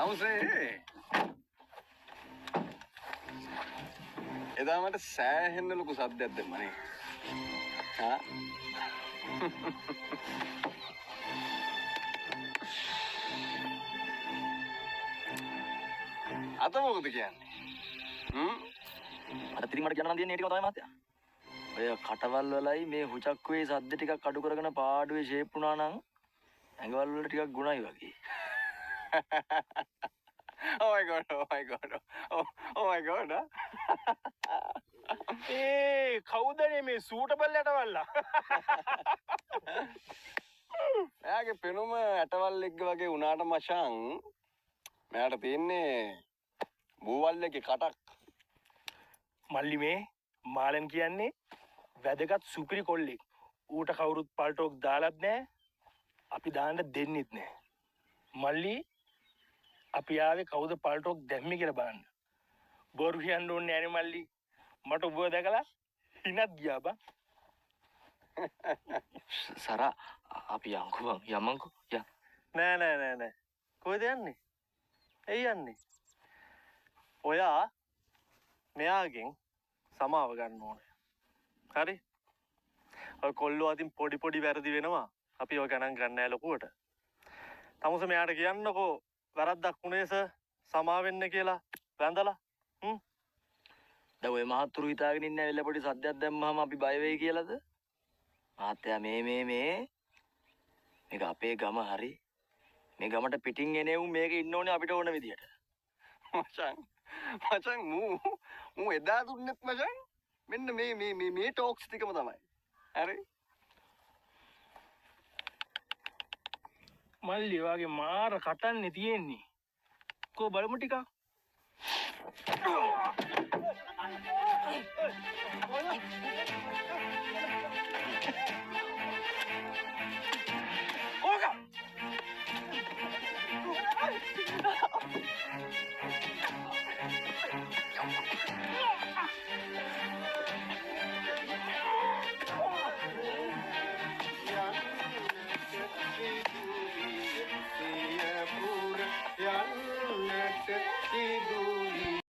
තවසේ එදා මට සෑහෙන්න ලොකු සද්දයක් දෙන්නනේ. හා අත මොකද කියන්නේ? අර තිරි මට කියන්න නම් දෙන්නේ ටිකම තමයි මහත්තයා. ඔය කටවල් වලයි මේ හුචක්කුවේ සද්ද ටිකක් අඩු කරගෙන පාඩුවේ ෂේප් වුණා නම් ඇඟවල් වල ටිකක් ගුණයි වගේ. Oh my god, oh my god. Oh my god. ඒ කවුදනේ මේ සූටබල් යටවල්ලා? එයාගේ පෙනුම ඇටවල්ලෙක්ග වගේ වුණාට මචං මෙයාට තියෙන්නේ බූවල්ලගේ කටක්. මල්ලි මේ මාලන් කියන්නේ වැදගත් සුපිරි කොල්ලෙක්. ඌට කවුරුත් පල්ටෝක් දාලත් නෑ. අපි දාන්න දෙන්නෙත් නෑ. මල්ලි අපි ආවේ කවුද පල්ටෝක් දැම්මේ කියලා බලන්න. බොරු කියන්න ඕනේ නෑනේ මල්ලි. මට ඔබව දැකලා හිනක් ගියා බං. සරා අපි යමුකෝ යමන්කෝ යා. නෑ. කොහෙද යන්නේ? එයි යන්නේ. ඔයා මෙයාගෙන් සමාව ගන්න ඕනේ. හරි? ඔය කොල්ලෝ අතින් පොඩි වැරදි වෙනවා. අපි ඔය ගණන් ගන්න නෑ ලොකුවට. තමුස මෙයාට කියන්නකෝ වැරද්දක් වුණේ සර් සමාව වෙන්න කියලා වැඳලා. දැන් ඔය මහත්තුරු හිතාගෙන ඉන්න ඇවිල්ලා පොඩි සද්දයක් දැම්මහම අපි බය වෙයි කියලාද? මහත්තයා මේ මේක අපේ ගම හරි. මේ ගමට පිටින් එනේ උන් මේක ඉන්න ඕනේ අපිට ඕන විදියට. මචං මූ එදා දුන්නෙත් මචං මෙන්න මේ ටෝක්ස් ටිකම තමයි. හරි? මල්ලි වගේ මාර කටන්නේ තියෙන්නේ. කො බලමු ටිකක්.